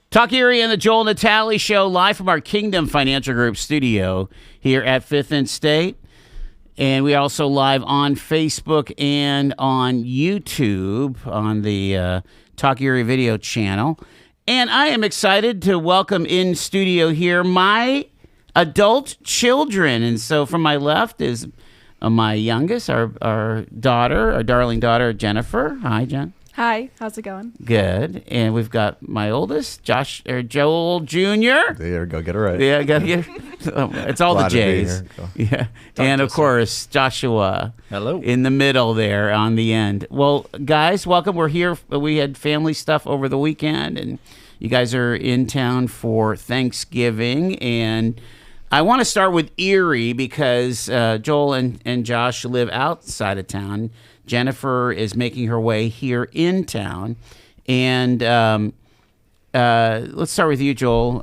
Talk Erie and the Joel Natalie Show live from our Kingdom Financial Group studio here at 5th and State. And we also live on Facebook and on YouTube on the Talk Erie video channel. And I am excited to welcome in studio here my adult children. And so from my left is my youngest, our daughter, our darling daughter, Jennifer. Hi, Jen. Hi, how's it going? Good. And we've got my oldest, Joel Jr. There you go. Get it right. Yeah, got to get it's all Glad the to be J's. here. Cool. Yeah. And of course, Joshua. Hello. In the middle there on the end. Well, guys, welcome. We're here. We had family stuff over the weekend, and you guys are in town for Thanksgiving. And I want to start with Erie because Joel and Josh live outside of town. Jennifer is making her way here in town. And let's start with you, Joel.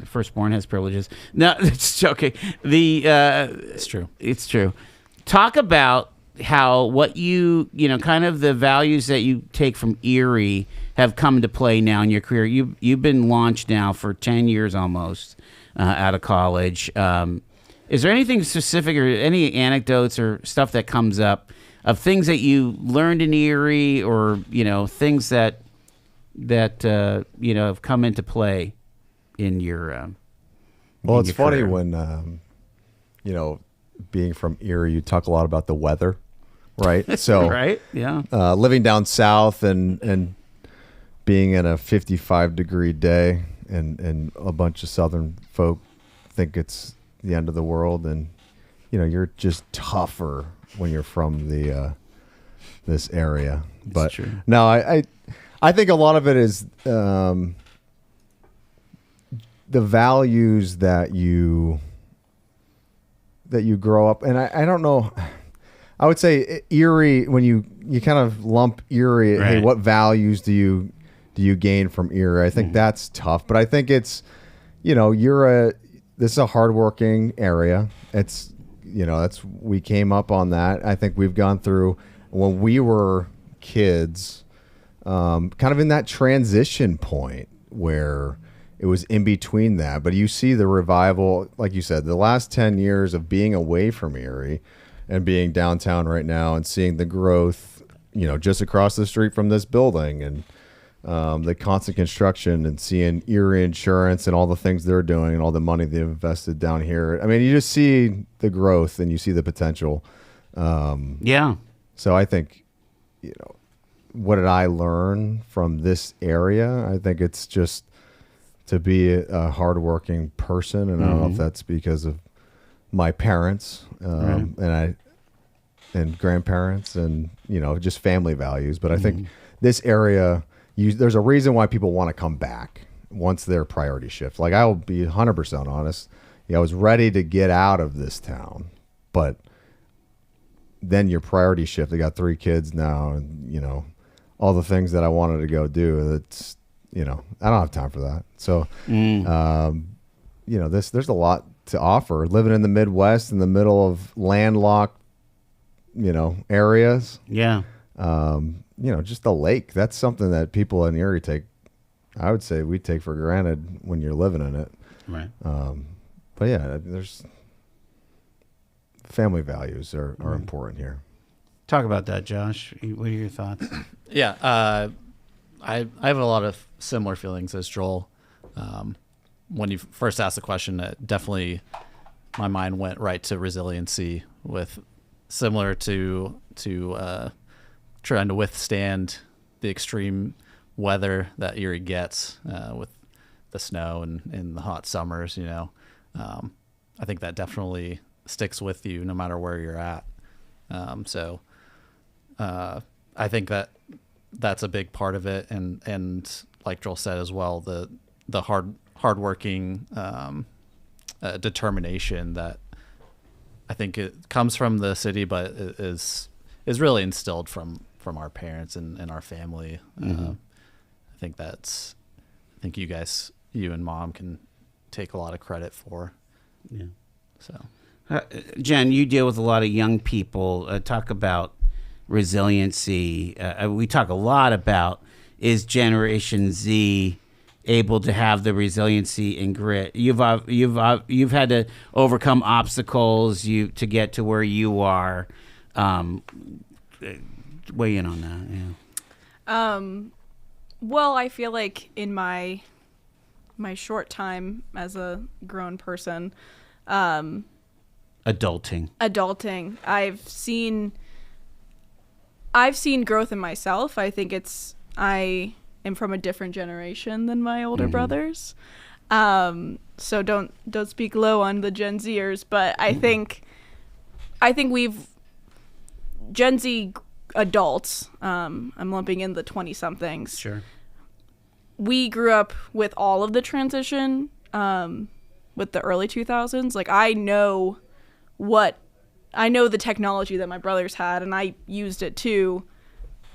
Firstborn has privileges. No, it's okay. It's true. It's true. Talk about what you kind of the values that you take from Erie have come to play now in your career. You've been launched now for 10 years almost out of college. Is there anything specific or any anecdotes or stuff that comes up of things that you learned in Erie or, things that have come into play in your well, in it's your funny career? when, being from Erie, you talk a lot about the weather, right? So, right? Yeah. living down south and being in a 55-degree day and a bunch of southern folk think it's the end of the world, and you're just tougher when you're from this area. But true. no, I think a lot of it is the values that you grow up, and I don't know. I would say Erie, when you kind of lump Erie, Right. hey, what values do you gain from Erie? I think that's tough, but I think it's this is a hardworking area. It's, we came up on that. I think we've gone through when we were kids, kind of in that transition point where it was in between that. But you see the revival, like you said, the last 10 years of being away from Erie and being downtown right now and seeing the growth, just across the street from this building and the constant construction and seeing Erie Insurance and all the things they're doing and all the money they've invested down here. I mean, you just see the growth and you see the potential. Yeah. So I think, what did I learn from this area? I think it's just to be a hardworking person. And I don't know if that's because of my parents and grandparents and, just family values. But I think this area, there's a reason why people want to come back once their priority shift. Like, I will be 100% honest. I was ready to get out of this town, but then your priority shift. I got 3 kids now, and all the things that I wanted to go do. That's I don't have time for that. So, there's a lot to offer. Living in the Midwest, in the middle of landlocked, areas. Yeah. Just the lake. That's something that people in Erie I would say we take for granted when you're living in it. Right. But yeah, there's family values are important here. Talk about that, Josh. What are your thoughts? Yeah, I have a lot of similar feelings as Joel. When you first asked the question, definitely my mind went right to resiliency, with similar to trying to withstand the extreme weather that Erie gets with the snow and the hot summers. I think that definitely sticks with you no matter where you're at. So I think that's a big part of it, and like Joel said as well, the hardworking determination that I think it comes from the city, but it is really instilled from our parents and our family. I think you and Mom can take a lot of credit for. Yeah. So, Jen, you deal with a lot of young people. Talk about resiliency. We talk a lot about is Generation Z able to have the resiliency and grit? You've had to overcome obstacles to get to where you are. Weigh in on that. Yeah. Well, I feel like in my short time as a grown person, Adulting, I've seen growth in myself. I think I am from a different generation than my older brothers. So don't speak low on the Gen Zers, but I think we've Gen Z adults, I'm lumping in the 20-somethings. sure. We grew up with all of the transition, with the early 2000s. Like, I know the technology that my brothers had, and I used it too,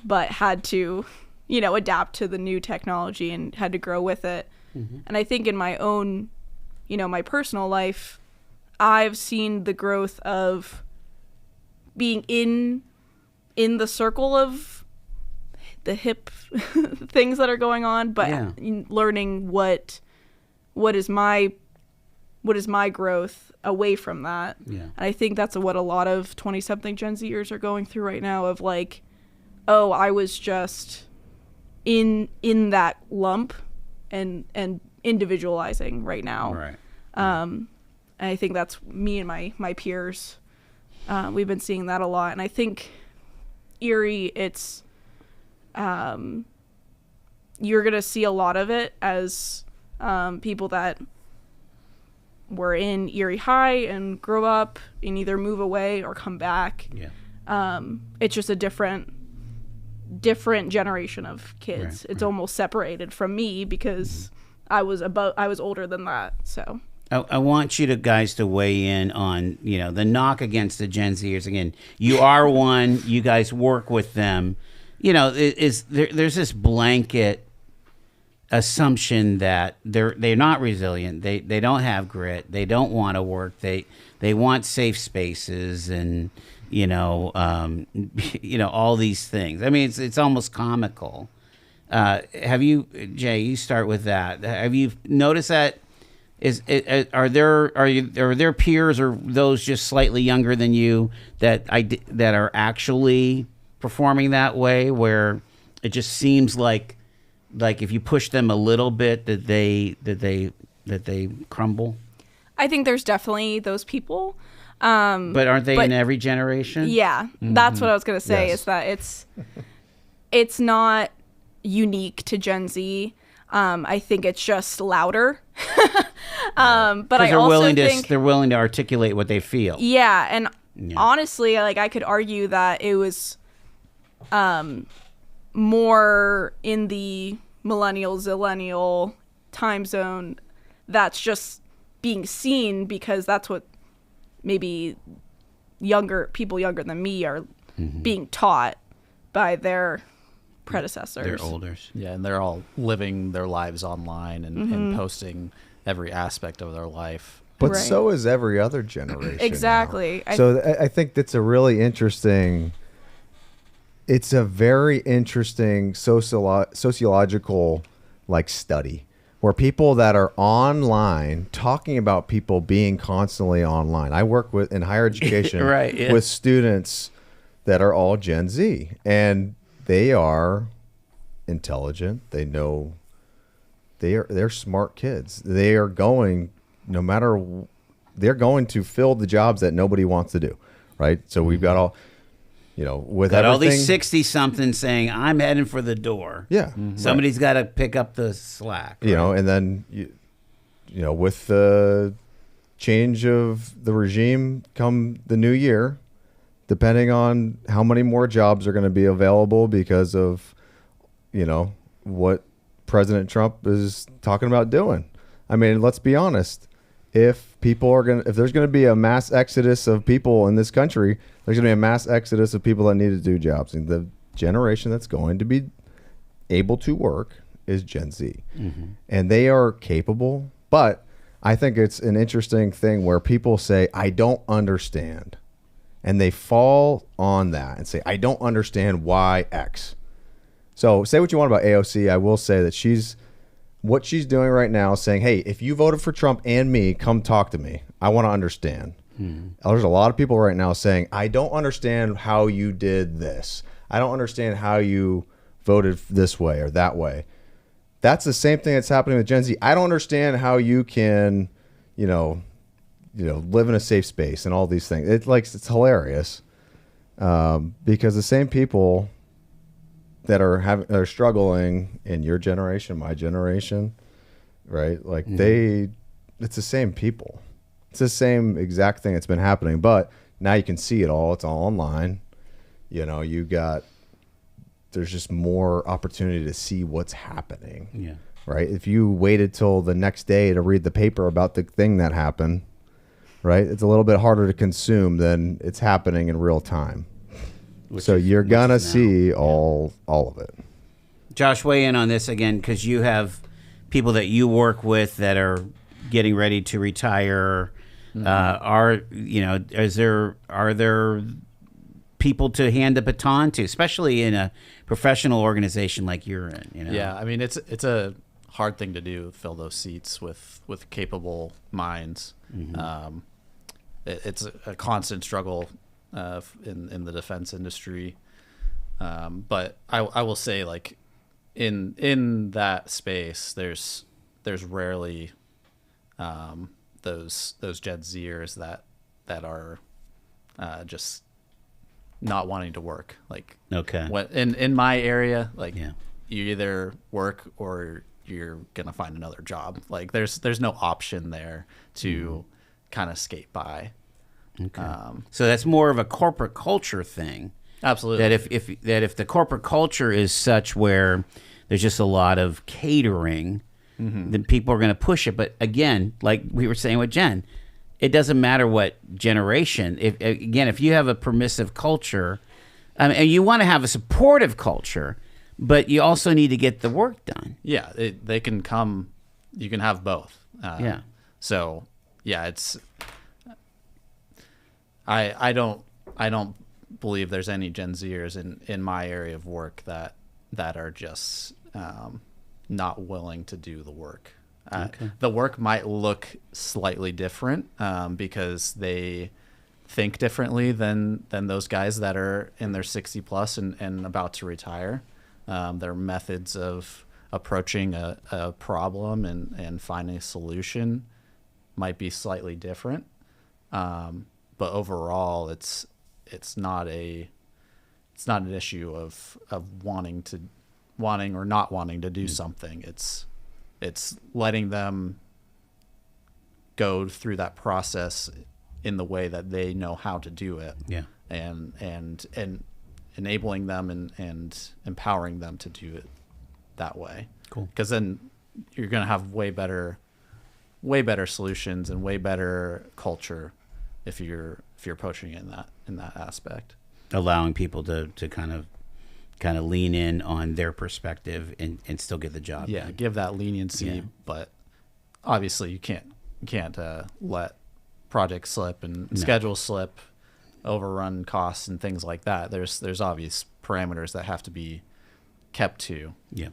but had to, adapt to the new technology and had to grow with it. And I think in my own, my personal life, I've seen the growth of being in the circle of the hip things that are going on, but learning what is my growth away from that. Yeah. And I think that's what a lot of 20-something Gen Zers are going through right now, of like, oh, I was just in that lump and individualizing right now. Right. And I think that's me and my peers. We've been seeing that a lot. And I think Erie, it's you're going to see a lot of it as people that were in Erie High and grow up and either move away or come back. Yeah. It's just a different generation of kids. It's almost separated from me because I was older than that. So I want you guys to weigh in on, the knock against the Gen Zers. Again, you are one, you guys work with them. There's this blanket assumption that they're not resilient. They don't have grit. They don't want to work. They want safe spaces and all these things. I mean, it's almost comical. Have you, Jay? You start with that. Have you noticed that? Are there peers or those just slightly younger than you that are actually performing that way, where it just seems like if you push them a little bit that they crumble? I think there's definitely those people. But aren't they in every generation? Yeah, that's what I was going to say, is that it's not unique to Gen Z. I think it's just louder. But I also think they're willing to articulate what they feel. Yeah, and honestly, like, I could argue that it was more in the millennial time zone that's just being seen, because that's what maybe people younger than me are being taught by their predecessors. Their elders. Yeah, and they're all living their lives online and posting every aspect of their life. But Right. so is every other generation. Exactly. I think that's a really interesting. It's a very interesting sociological study where people that are online talking about people being constantly online. I work in higher education with students that are all Gen Z, and they are intelligent. They know they're smart kids. They are going they're going to fill the jobs that nobody wants to do, right? So we've got all with all everything, these 60-somethings saying, I'm heading for the door. Yeah. Somebody's got to pick up the slack. And then, with the change of the regime come the new year, depending on how many more jobs are going to be available because of, what President Trump is talking about doing. I mean, let's be honest. If there's going to be a mass exodus of people in this country, there's going to be a mass exodus of people that need to do jobs. And the generation that's going to be able to work is Gen Z. And they are capable. But I think it's an interesting thing where people say, I don't understand. And they fall on that and say, I don't understand why X. So say what you want about AOC. I will say that what she's doing right now is saying, hey, if you voted for Trump and me, come talk to me. I want to understand. There's a lot of people right now saying, I don't understand how you did this. I don't understand how you voted this way or that way. That's the same thing that's happening with Gen Z. I don't understand how you can, live in a safe space and all these things. It's hilarious because the same people that are struggling in your generation, my generation, right? Like it's the same people. It's the same exact thing that's been happening, but now you can see it all. It's all online. There's just more opportunity to see what's happening. Yeah. Right. If you waited till the next day to read the paper about the thing that happened, right, it's a little bit harder to consume than it's happening in real time. So you're gonna see all of it. Josh, weigh in on this again, because you have people that you work with that are getting ready to retire. Are there people to hand the baton to, especially in a professional organization like you're in? Yeah, I mean it's a hard thing to do, fill those seats with capable minds. It's a constant struggle in the defense industry, but I will say, like, in that space, there's rarely those Gen Zers that are just not wanting to work. Like, Okay. what in my area, like, Yeah. you either work or you're gonna find another job. Like, there's no option there to kind of skate by. Okay. So that's more of a corporate culture thing. Absolutely. That if the corporate culture is such where there's just a lot of catering, then people are going to push it. But again, like we were saying with Jen, it doesn't matter what generation. If you have a permissive culture, and you want to have a supportive culture, but you also need to get the work done. Yeah, they can come. You can have both. Yeah. So yeah, it's. I don't believe there's any Gen Zers in my area of work that are just not willing to do the work. The work might look slightly different because they think differently than those guys that are in their 60 plus and about to retire. Their methods of approaching a problem and finding a solution might be slightly different. But overall, it's not an issue of wanting or not wanting to do something. It's letting them go through that process in the way that they know how to do it. Yeah. And enabling them and empowering them to do it that way. Cool. Because then you're going to have way better solutions and way better culture if you're approaching it in that aspect. Allowing people to kind of lean in on their perspective and still get the job Yeah, done. give that leniency, Yeah. but obviously you can't let projects slip and No. schedules slip, overrun costs and things like that. There's obvious parameters that have to be kept to. Yeah.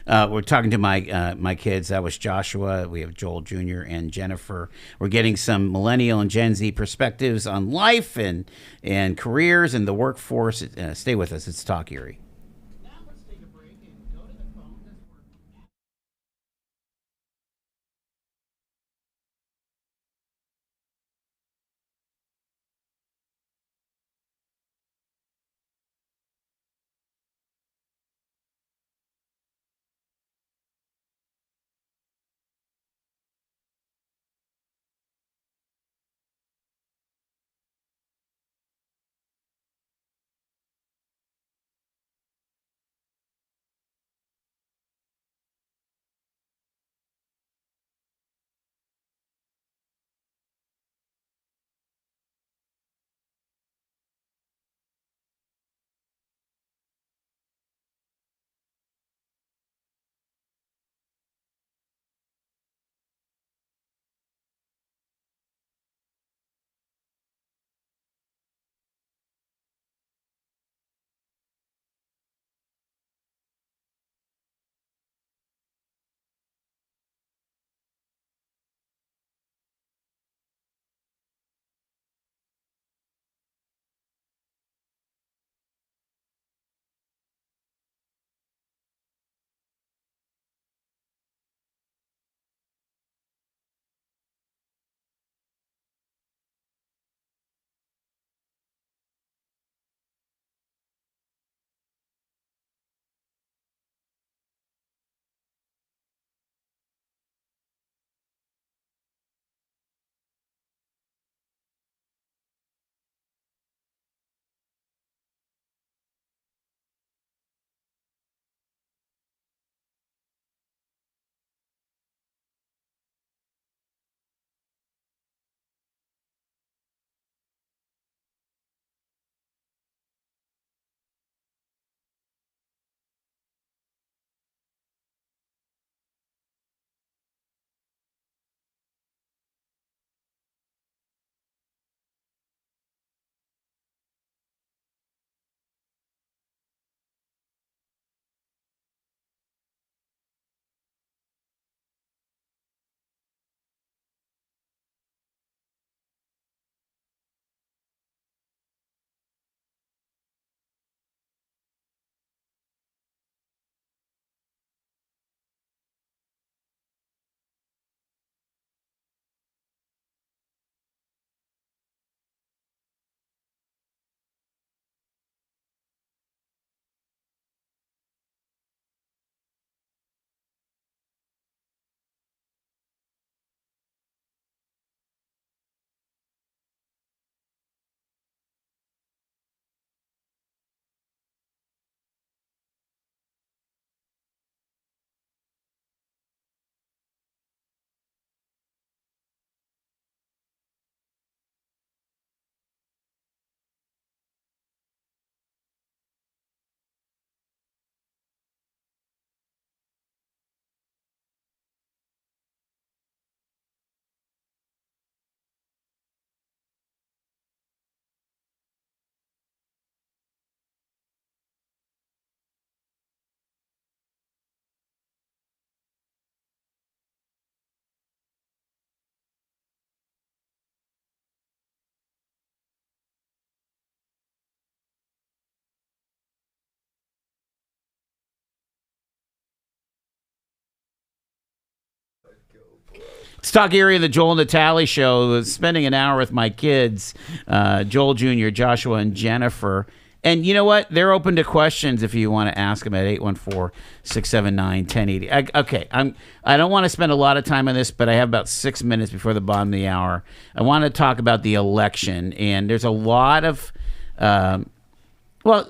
We're talking to my kids. That was Joshua. We have Joel Jr. and Jennifer. We're getting some Millennial and Gen Z perspectives on life and careers and the workforce. Stay with us. It's Talk Erie. Let's talk area of the Joel and Natalie show. Spending an hour with my kids, Joel Jr., Joshua, and Jennifer. And you know what? They're open to questions if you want to ask them at 814-679-1080. Okay, I don't want to spend a lot of time on this, but I have about 6 minutes before the bottom of the hour. I want to talk about the election, and there's a lot of well,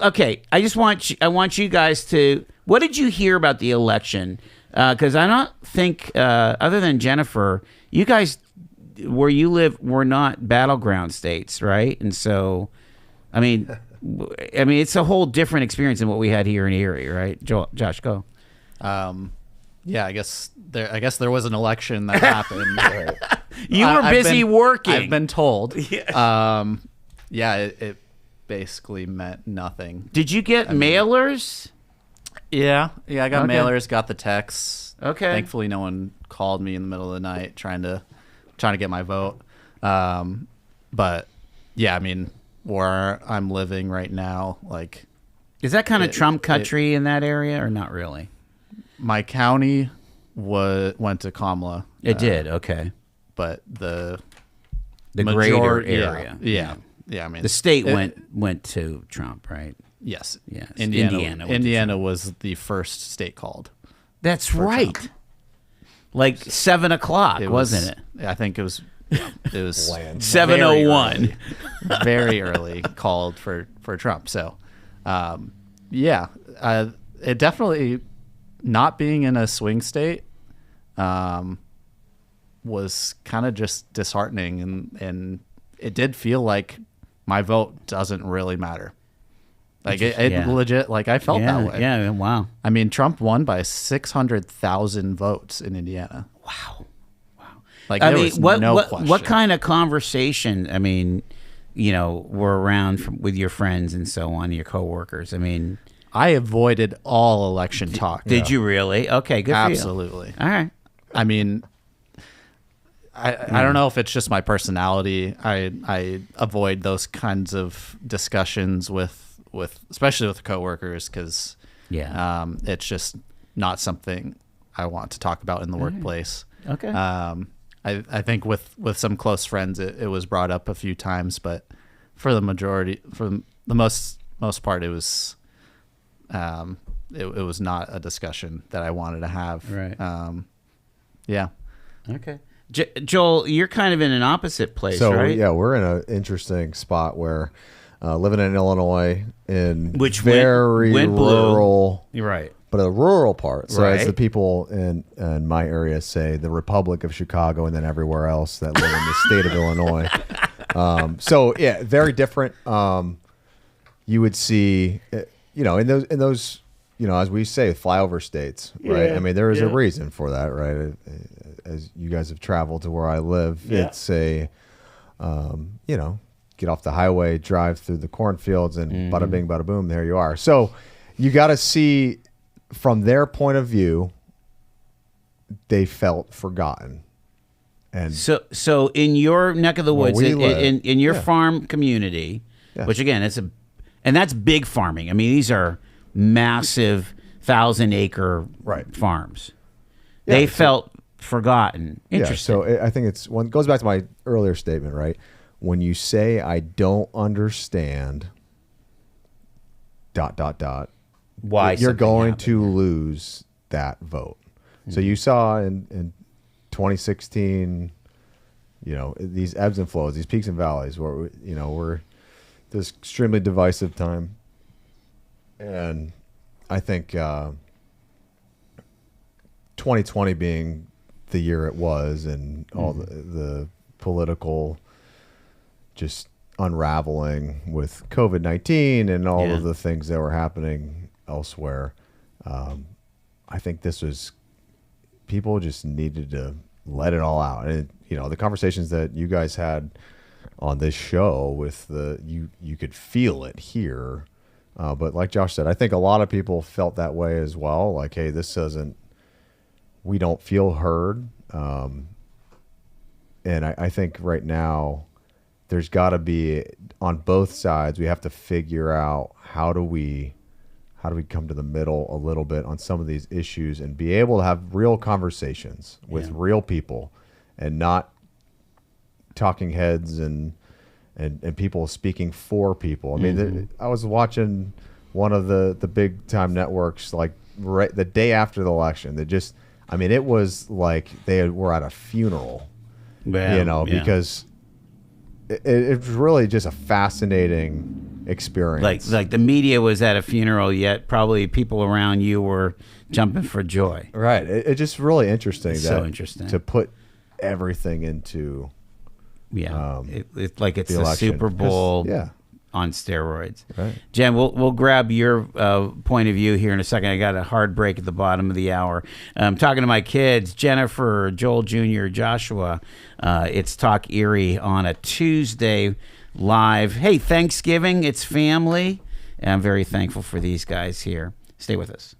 okay. I want you guys to. What did you hear about the election? Because I don't think, other than Jennifer, you guys where you live were not battleground states, right? And so, I mean, it's a whole different experience than what we had here in Erie, right? Josh, go. Yeah, I guess there was an election that happened. You were busy working. I've been told. Yeah, it basically meant nothing. Did you get mailers? Yeah, I got Okay. mailers, got the texts. Okay. Thankfully, no one called me in the middle of the night trying to get my vote. But yeah, I mean, where I'm living right now, like, Is that kind of Trump country in that area, or not really? my county went to Kamala. It did. Okay. But the Greater area. Yeah. I mean, The state went to Trump, right? Yes. Yes. Indiana was the first state called. That's right. Trump. Like 7 o'clock, wasn't it? I think it was. It was Land. 7:01. very early called for Trump. So, it definitely, not being in a swing state, was kind of just disheartening, and it did feel like my vote doesn't really matter. Like it legit, like I felt that way. Yeah, wow. I mean, Trump won by 600,000 votes in Indiana. Wow. Like, I there mean, was what no question. what kind of conversation, I mean, were around with your friends and so on, your coworkers? I mean, I avoided all election talk. did you really? Okay, good for you. Absolutely. All right. I mean, I don't know if it's just my personality. I avoid those kinds of discussions with especially with coworkers, because it's just not something I want to talk about in the workplace. Okay. I think with some close friends it was brought up a few times, but for the most part it was not a discussion that I wanted to have. Right. Yeah. Okay. Joel, you're kind of in an opposite place, So right? yeah, we're in an interesting spot where living in Illinois in Which very went blue. rural, You're right. but a rural part. So as Right. the people in my area say, the Republic of Chicago, and then everywhere else that live in the state of Illinois. So yeah, very different. You would see, in those, as we say, flyover states, right? I mean, there is a reason for that, right? As you guys have traveled to where I live, it's a, get off the highway, drive through the cornfields, and bada bing, bada boom, there you are. So you got to see from their point of view, they felt forgotten. And So in your neck of the woods, we live, in your farm community, which again, and that's big farming. I mean, these are massive 1,000-acre farms. They felt forgotten. Interesting. Yeah, so I think it goes back to my earlier statement, right? When you say I don't understand ... Why you're something going happened. to lose that vote. So you saw in 2016, these ebbs and flows, these peaks and valleys where we're this extremely divisive time. And I think 2020 being the year it was, and all the political just unraveling with COVID-19 and all of the things that were happening elsewhere. I think this was, people just needed to let it all out. And, the conversations that you guys had on this show with you could feel it here. But like Josh said, I think a lot of people felt that way as well. Like, hey, we don't feel heard. And I think right now there's got to be, on both sides, we have to figure out how do we come to the middle a little bit on some of these issues and be able to have real conversations with real people and not talking heads and people speaking for people. I mean, I was watching one of the big time networks like right the day after the election. They just, I mean, it was like they were at a funeral, Well, yeah. because it was really just a fascinating experience. Like the media was at a funeral, yet probably people around you were jumping for joy. Right. It's just really interesting. So interesting to put everything into. Yeah, it's like it's the the election. Super Bowl 'Cause, yeah. on steroids. Right. Jen, we'll grab your point of view here in a second. I got a hard break at the bottom of the hour. I'm talking to my kids, Jennifer, Joel Jr., Joshua. It's Talk Erie on a Tuesday live. Hey, Thanksgiving, it's family. And I'm very thankful for these guys here. Stay with us.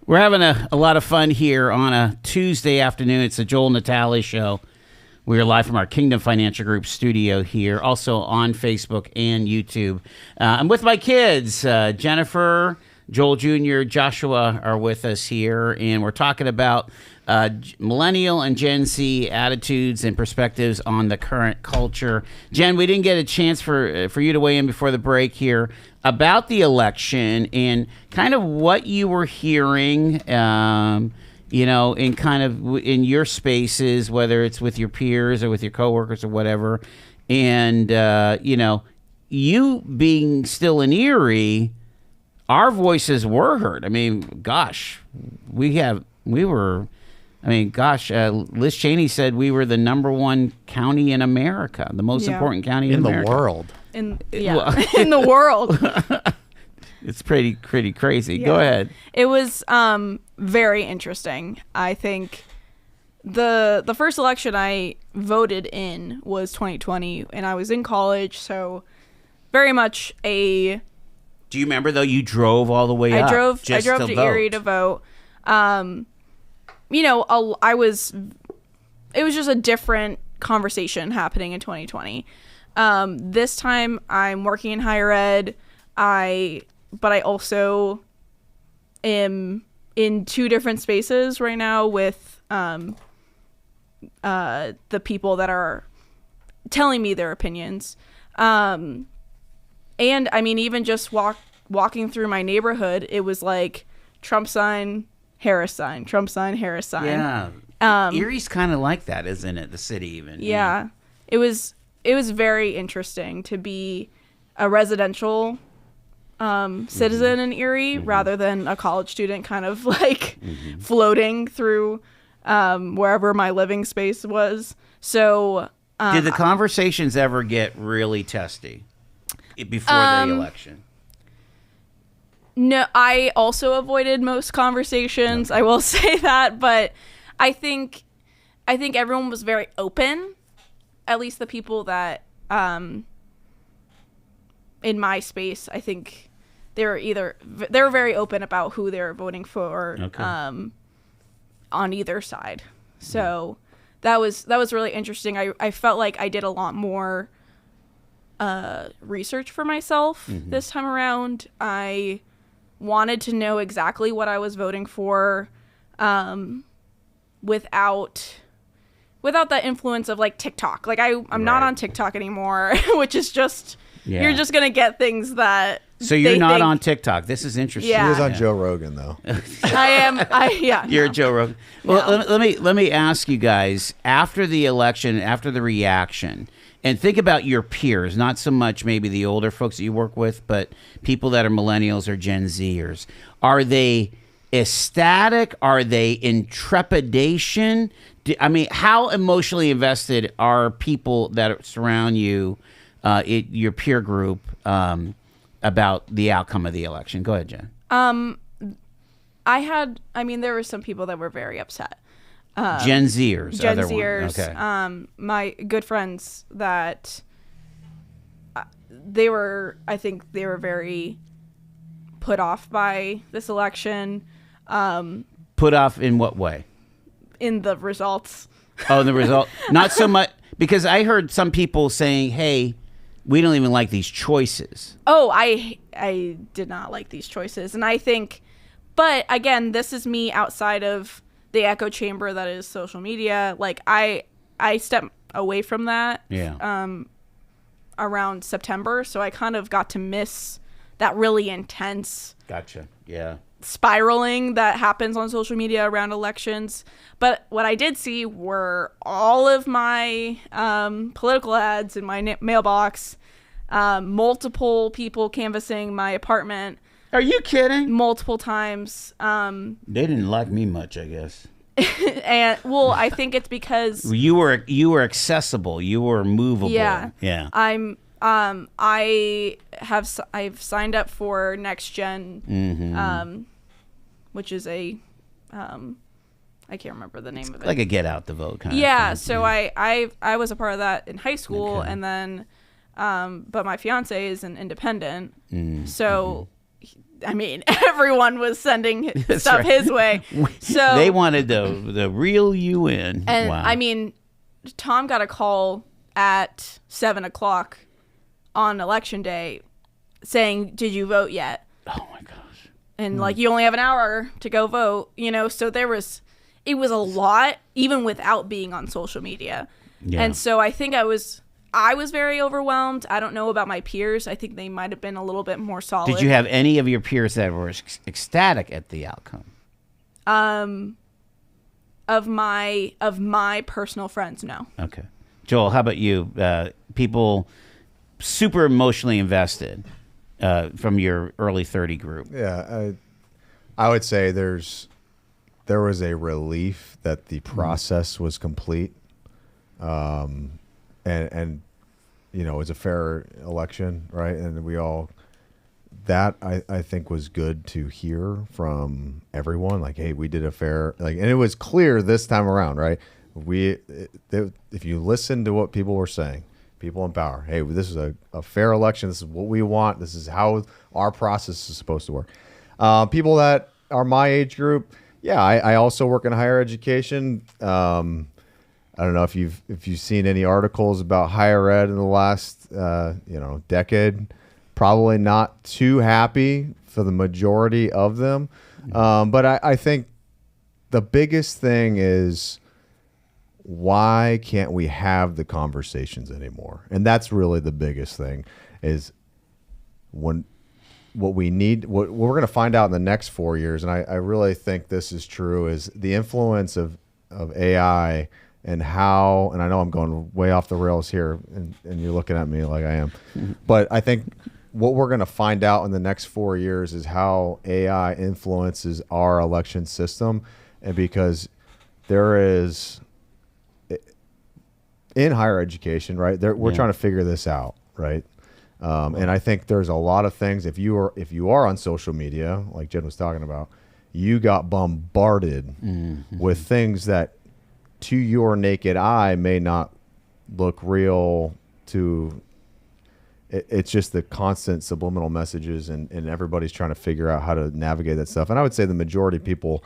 We're having a lot of fun here on a Tuesday afternoon. It's the Joel Natalie Show. We are live from our Kingdom Financial Group studio here, also on Facebook and YouTube. I'm with my kids. Jennifer, Joel Jr., Joshua are with us here, and we're talking about Millennial and Gen Z attitudes and perspectives on the current culture. Jen, we didn't get a chance for you to weigh in before the break here about the election and kind of what you were hearing, in kind of in your spaces, whether it's with your peers or with your coworkers or whatever. And, you being still in Erie, our voices were heard. I mean, gosh, Liz Cheney said we were the number one county in America, the most important county in America. The world. In the world. It's pretty crazy. Yeah. Go ahead. It was very interesting. I think the first election I voted in was 2020, and I was in college, so very much a... Do you remember, though, you drove all the way up? I drove to to Erie to vote. It was just a different conversation happening in 2020. This time I'm working in higher ed. But I also am in two different spaces right now with the people that are telling me their opinions. And I mean, even just walking through my neighborhood, it was like Trump sign, Harris sign, Trump sign, Harris sign. Yeah. Erie's kind of like that, isn't it? The city even. Yeah. It was very interesting to be a residential citizen in Erie rather than a college student kind of like floating through wherever my living space was. So did the conversations ever get really testy before the election? No, I also avoided most conversations. Okay. I will say that, but I think everyone was very open. At least the people that in my space, I think they were very open about who they were voting for on either side. So that was really interesting. I felt like I did a lot more research for myself this time around. I wanted to know exactly what I was voting for without that influence of like TikTok. Like I'm not on TikTok anymore, which is just you're just gonna get things that. So you're not on TikTok. This is interesting. Yeah. He was on Joe Rogan though. I am. You're Joe Rogan. Well, let me ask you guys, after the election, after the reaction, and think about your peers, not so much maybe the older folks that you work with, but people that are millennials or Gen Zers. Are they ecstatic? Are they in trepidation? How emotionally invested are people that surround you, your peer group, about the outcome of the election? Go ahead, Jen. There were some people that were very upset. Gen Zers. Gen Zers. Okay. My good friends that they were very put off by this election. Put off in what way? In the results. Oh, the result. Not so much, because I heard some people saying, hey, we don't even like these choices. Oh, I did not like these choices. And I think, but again, this is me outside of the echo chamber that is social media. Like I stepped away from that around September. So I kind of got to miss that really intense. Gotcha. Yeah. Spiraling that happens on social media around elections. But what I did see were all of my political ads in my mailbox, multiple people canvassing my apartment. Are you kidding? Multiple times. They didn't like me much, I guess. And well, I think it's because you were accessible. You were movable. Yeah. Yeah. I've signed up for Next Gen, which is a I can't remember the name of it. Like a get out the vote kind of thing. So I was a part of that in high school, and then but my fiance is an independent, so I mean, everyone was sending stuff right. his way. So They wanted the real you in. and wow. I mean, Tom got a call at 7:00 on election day saying, "Did you vote yet?" Oh my gosh. And like, you only have an hour to go vote, you know. So it was a lot, even without being on social media. Yeah. And so I think I was very overwhelmed. I don't know about my peers. I think they might have been a little bit more solid. Did you have any of your peers that were ecstatic at the outcome? Of my personal friends? No. Okay. Joel, how about you? People super emotionally invested from your early 30 group. Yeah, I would say there was a relief that the process was complete, and you know, it was a fair election, right? And we all I think was good to hear from everyone. Like, hey, we did a fair, like, and it was clear this time around, right? If you listen to what people were saying, people in power, hey, this is a fair election. This is what we want. This is how our process is supposed to work. People that are my age group, yeah, I also work in higher education. I don't know if you've seen any articles about higher ed in the last decade. Probably not too happy for the majority of them, but I think the biggest thing is, why can't we have the conversations anymore? And that's really the biggest thing, is what we need, what we're going to find out in the next 4 years. And I really think this is true, is the influence of AI and how, and I know I'm going way off the rails here and you're looking at me like I am, but I think what we're going to find out in the next 4 years is how AI influences our election system. And because there is, in higher education, right? We're trying to figure this out, right? And I think there's a lot of things. If you are on social media, like Jen was talking about, you got bombarded with things that, to your naked eye, may not look real. It's just the constant subliminal messages, and everybody's trying to figure out how to navigate that stuff. And I would say the majority of people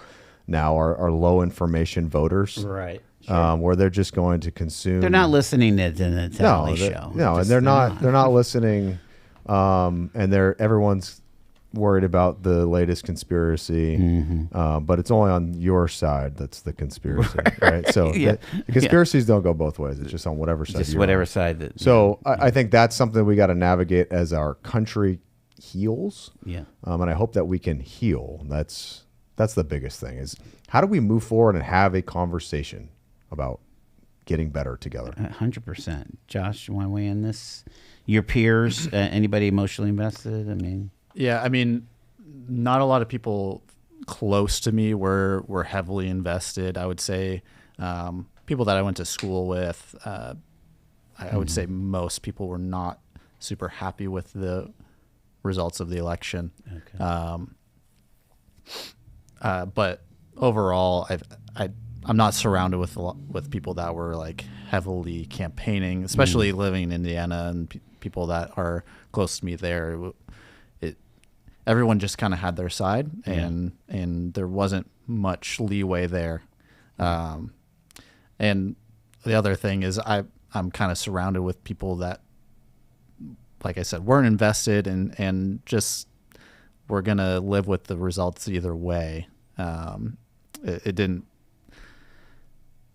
now are low information voters, Right. where they're just going to consume. They're not listening to the Natalie show. No, and they're not listening. And everyone's worried about the latest conspiracy, but it's only on your side that's the conspiracy, right? So Yeah. the conspiracies don't go both ways. It's just on whatever side. Just you're whatever on. side that. So I think that's something we got to navigate as our country heals. Yeah. And I hope that we can heal. That's the biggest thing, is how do we move forward and have a conversation about getting better together? 100%. Josh, you want to weigh in this? Your peers, anybody emotionally invested? I mean, Yeah, I mean, not a lot of people close to me were heavily invested. I would say people that I went to school with, I would say most people were not super happy with the results of the election. okay. But overall, I'm not surrounded with people that were like heavily campaigning, especially living in Indiana, and people that are close to me there. Everyone just kind of had their side, and there wasn't much leeway there. And the other thing is I'm kind of surrounded with people that, like I said, weren't invested and just we're going to live with the results either way. It didn't,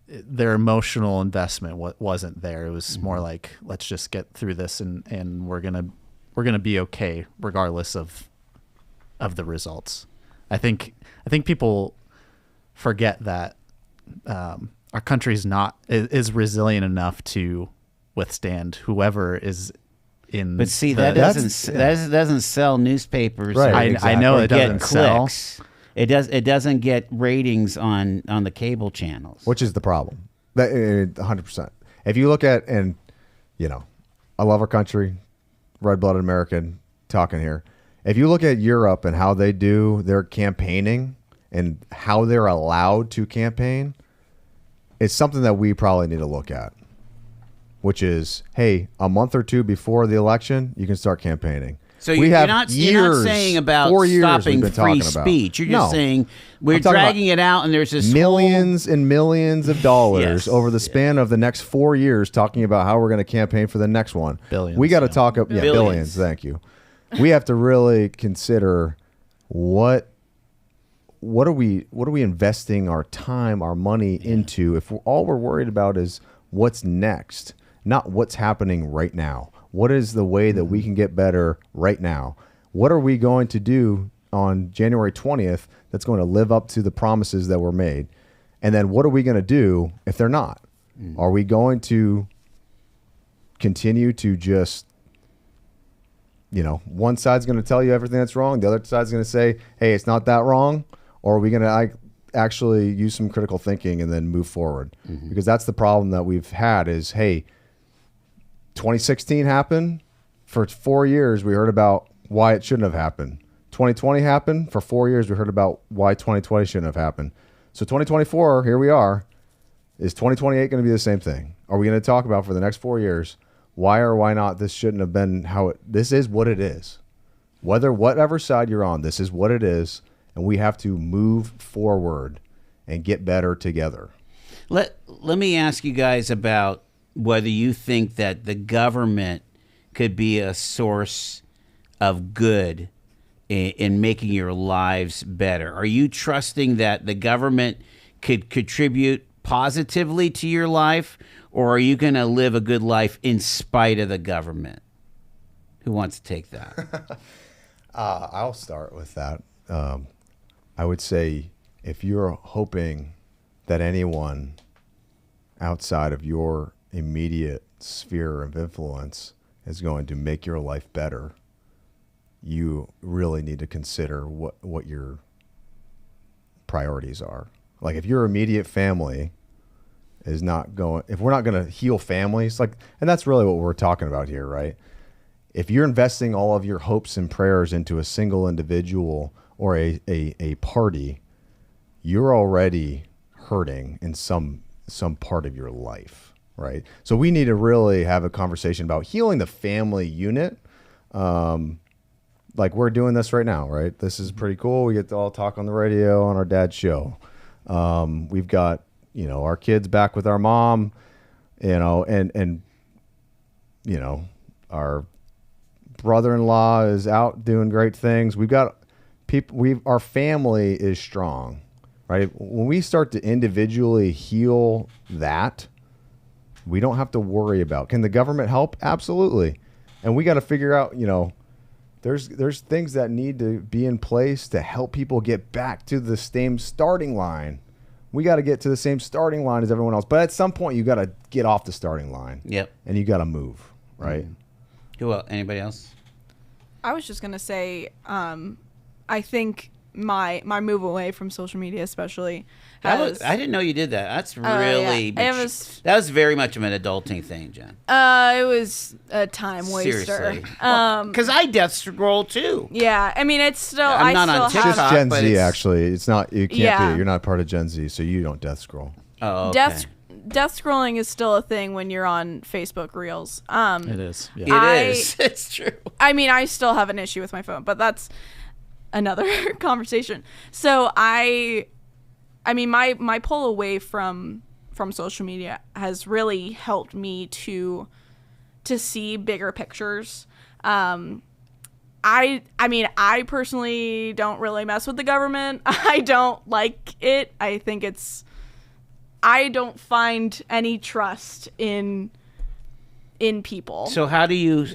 their emotional investment wasn't there. It was more like, let's just get through this and we're going to be okay regardless of the results. I think people forget that our country is resilient enough to withstand whoever is in. But see, that doesn't sell newspapers. Right, I know it doesn't sell. Clicks. It doesn't get ratings on the cable channels. Which is the problem. 100%. If you look at, and I love our country, red-blooded American talking here. If you look at Europe and how they do their campaigning and how they're allowed to campaign, it's something that we probably need to look at, which is, hey, a month or two before the election, you can start campaigning. So we you're have not years, saying about 4 years stopping we've been free talking about. speech. You're just No. saying we're I'm talking dragging it out, and there's this millions and millions of dollars Yes. over the span of the next 4 years talking about how we're going to campaign for the next one. Billions, We got to yeah. talk up billions. Thank you. We have to really consider what are we investing our time, our money into if all we're worried about is what's next, not what's happening right now. What is the way that we can get better right now? What are we going to do on January 20th that's going to live up to the promises that were made? And then what are we going to do if they're not? Are we going to continue to just, one side's going to tell you everything that's wrong, the other side's going to say, hey, it's not that wrong? Or are we going to actually use some critical thinking and then move forward? Because that's the problem that we've had is, hey, 2016 happened. For 4 years, we heard about why it shouldn't have happened. 2020 happened. For 4 years, we heard about why 2020 shouldn't have happened. So 2024, here we are. Is 2028 going to be the same thing? Are we going to talk about for the next 4 years why or why not this shouldn't have been this is what it is. Whatever side you're on, this is what it is. And we have to move forward and get better together. Let me ask you guys about whether you think that the government could be a source of good in making your lives better. Are you trusting that the government could contribute positively to your life, or are you going to live a good life in spite of the government? Who wants to take that? I'll start with that. I would say if you're hoping that anyone outside of your immediate sphere of influence is going to make your life better, you really need to consider what your priorities are. Like if your immediate family is not going, if we're not going to heal families, and that's really what we're talking about here, right? If you're investing all of your hopes and prayers into a single individual or a party, you're already hurting in some part of your life, right? So we need to really have a conversation about healing the family unit. Like we're doing this right now, right? This is pretty cool. We get to all talk on the radio on our dad's show. We've got, our kids back with our mom, and our brother-in-law is out doing great things. We've got people, our family is strong, right? When we start to individually heal that, we don't have to worry about, can the government help? Absolutely. And we got to figure out, there's things that need to be in place to help people get back to the same starting line. We got to get to the same starting line as everyone else. But at some point, you got to get off the starting line. Yep. And you got to move, right? Who else? Anybody else? I was just going to say, I think my move away from social media especially has... I didn't know you did that. That's really... Yeah. That was very much of an adulting thing, Jen. It was a time waster. Seriously. Because I death scroll too. Yeah, I mean, it's still... I'm not on TikTok. It's just Gen Z, actually. It's not... You can't Yeah. be it. You're not part of Gen Z, so you don't death scroll. Oh, okay. Death scrolling is still a thing when you're on Facebook Reels. It is. Yeah. It is. It's true. I mean, I still have an issue with my phone, but that's another conversation. So I mean, my pull away from social media has really helped me to see bigger pictures. I mean, I personally don't really mess with the government. I don't like it. I don't find any trust in people. So how do you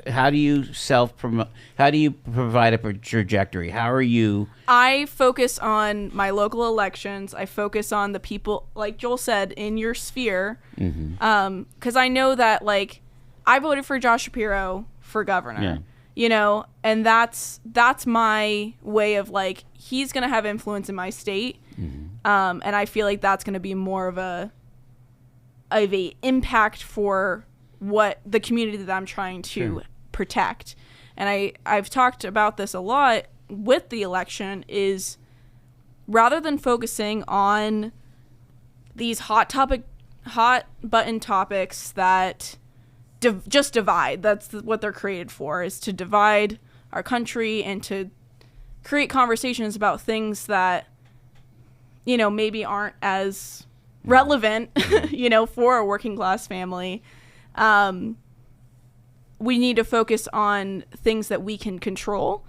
self-promote? How do you provide a trajectory? How are you? I focus on my local elections. I focus on the people, like Joel said, in your sphere. Mm-hmm. 'Cause I know that, like, I voted for Josh Shapiro for governor. Yeah. And that's my way of, like, he's gonna have influence in my state. Mm-hmm. And I feel like that's gonna be more of a impact for what the community that I'm trying to protect. And I've talked about this a lot with the election, is rather than focusing on these hot button topics that just divide, that's what they're created for, is to divide our country and to create conversations about things that, you know, maybe aren't as relevant, you know, for a working class family. We need to focus on things that we can control,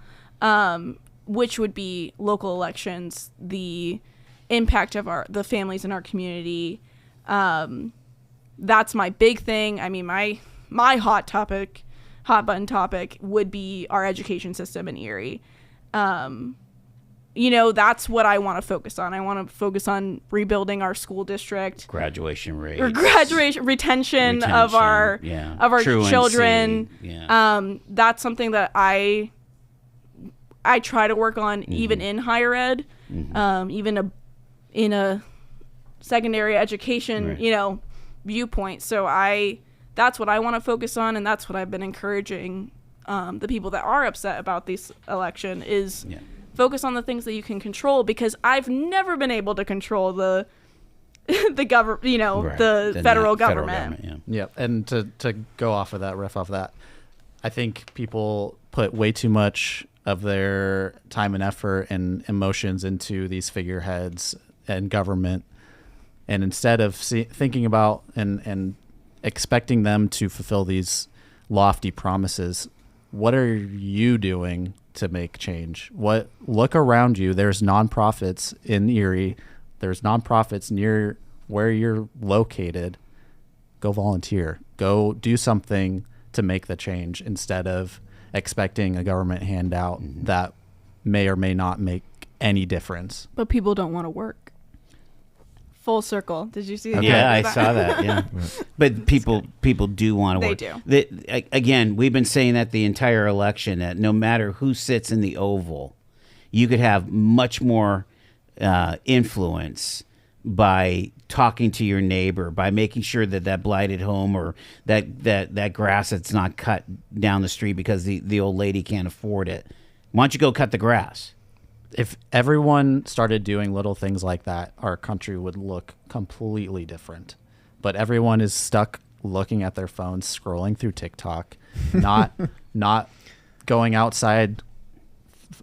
which would be local elections, the impact of the families in our community. That's my big thing. I mean, my hot button topic would be our education system in Erie. You know, that's what I want to focus on. I want to focus on rebuilding our school district, Graduation rate, or retention of our Truancy. children. Yeah. That's something that I try to work on, even in higher ed, even in a secondary education, you know, viewpoint. So that's what I want to focus on, and that's what I've been encouraging the people that are upset about this election is focus on the things that you can control, because I've never been able to control the government, you know, the federal government. Yeah, and to go off of that, riff off of that, I think people put way too much of their time and effort and emotions into these figureheads and government, and instead of thinking about and expecting them to fulfill these lofty promises, what are you doing to make change? Look around you. There's nonprofits in Erie. There's nonprofits near where you're located. Go volunteer. Go do something to make the change instead of expecting a government handout that may or may not make any difference. But people don't want to work. Full circle. Did you see that? Yeah, I saw that. Yeah, but people do want to work. They do. Again, we've been saying that the entire election, that no matter who sits in the Oval, you could have much more influence by talking to your neighbor, by making sure that blighted home or that grass that's not cut down the street because the old lady can't afford it. Why don't you go cut the grass? If everyone started doing little things like that, our country would look completely different. But everyone is stuck looking at their phones, scrolling through TikTok, not going outside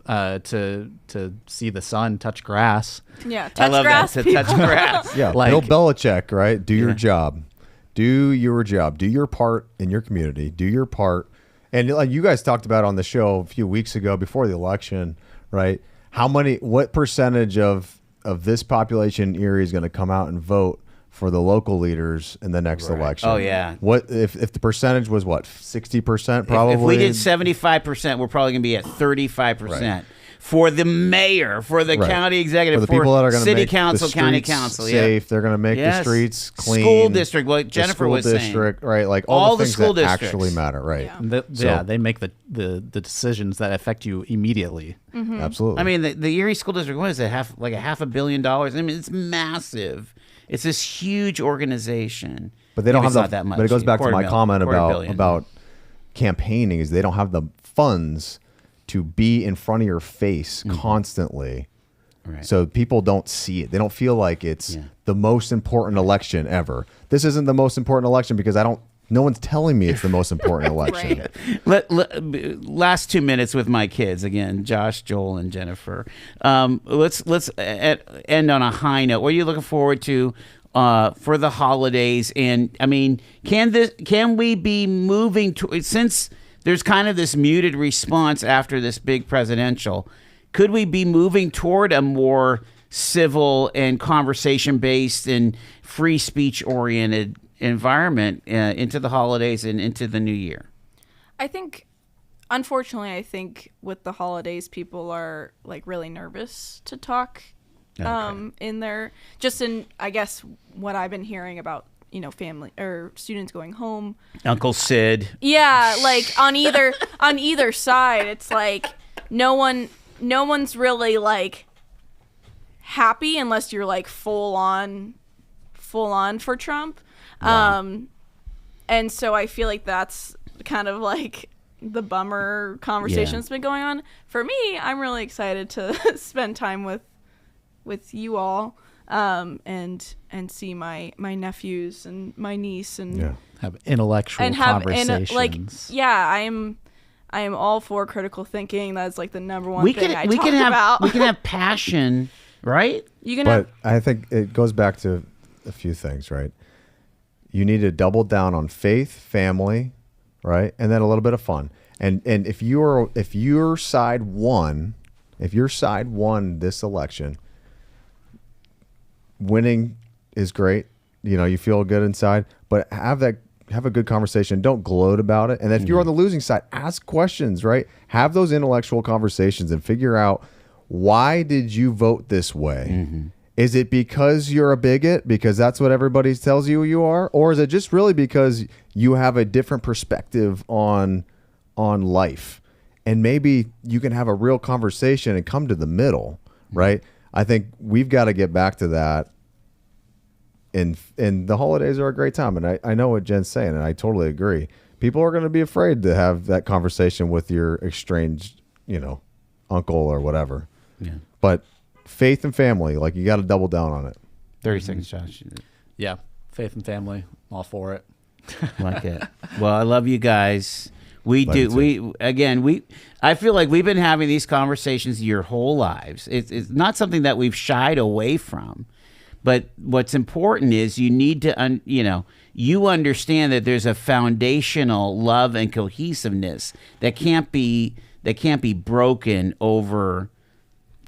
to see the sun, touch grass. Yeah, I love grass, that, to touch grass. Yeah, Like- Bill Belichick, right? Do your job. Do your job. Do your part in your community. Do your part. And like you guys talked about on the show a few weeks ago before the election, right? What percentage of this population in Erie is going to come out and vote for the local leaders in the next election? Oh, yeah. What if the percentage was 60% probably? If we did 75%, we're probably going to be at 35% for the mayor, for the county executive, for the people that are going to city make council, the county streets council, safe. They're going to make the streets clean. School district, like Jennifer the was school saying. district, right? Like all the things school that districts actually matter, right? Yeah. They make the decisions that affect you immediately. Absolutely. I mean, the Erie School District, what is it, half a $500 million? I mean, it's massive. It's this huge organization. But they don't have not that much. But it goes back to my comment $250 about campaigning is they don't have the funds to be in front of your face constantly. Right. So people don't see it. They don't feel like it's the most important election ever. This isn't the most important election because no one's telling me it's the most important election. Last 2 minutes with my kids again, Josh, Joel, and Jennifer. Let's end on a high note. What are you looking forward to for the holidays? And I mean, can we be moving to, since there's kind of this muted response after this big presidential, could we be moving toward a more civil and conversation-based and free speech-oriented environment into the holidays and into the new year? I think, unfortunately, with the holidays, people are like really nervous to talk in their, just in, I guess, what I've been hearing about, you know, family or students going home. Uncle Sid. Yeah, like on either side, it's like no one's really like happy unless you're like full on for Trump. Wow. And so I feel like that's kind of like the bummer conversation that's been going on. For me, I'm really excited to spend time with you all, and see my nephews and my niece and have intellectual conversations. I am all for critical thinking. That's like the number one we thing can I we talk can have about. we can have passion, right? You can But have I think it goes back to a few things, right? You need to double down on faith, family, right, and then a little bit of fun. And if your side won this election, winning is great. You know, you feel good inside, but have a good conversation. Don't gloat about it. And if you're on the losing side, ask questions, right? Have those intellectual conversations and figure out, why did you vote this way? Is it because you're a bigot, because that's what everybody tells you are? Or is it just really because you have a different perspective on life? And maybe you can have a real conversation and come to the middle, right? I think we've got to get back to that. And the holidays are a great time. And I know what Jen's saying, and I totally agree. People are going to be afraid to have that conversation with your estranged, uncle or whatever. Yeah. But faith and family, like, you got to double down on it. 30 seconds, Josh. Yeah, faith and family, all for it. Like it. Well, I love you guys. We Love do. you too. I feel like we've been having these conversations your whole lives. It's not something that we've shied away from. But what's important is you need to, you understand that there's a foundational love and cohesiveness that can't be broken over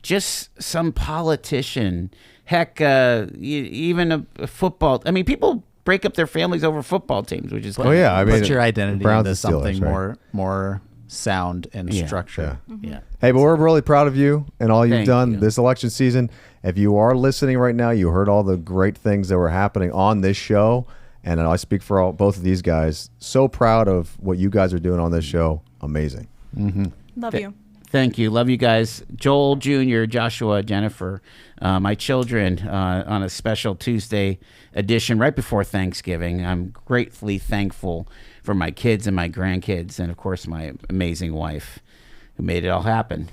just some politician. Heck, even a football. I mean, people break up their families over football teams, which is Oh yeah, I mean, Put your identity Browns into and Steelers, something right? more sound and Yeah. structured. yeah. Hey, but we're really proud of you and all you've Thank done you. this election season. If you are listening right now, you heard all the great things that were happening on this show. And I speak for both of these guys. So proud of what you guys are doing on this show. Amazing. love you. Thank you. Love you guys. Joel Jr., Joshua, Jennifer, my children on a special Tuesday edition right before Thanksgiving. I'm gratefully thankful for my kids and my grandkids and, of course, my amazing wife who made it all happen.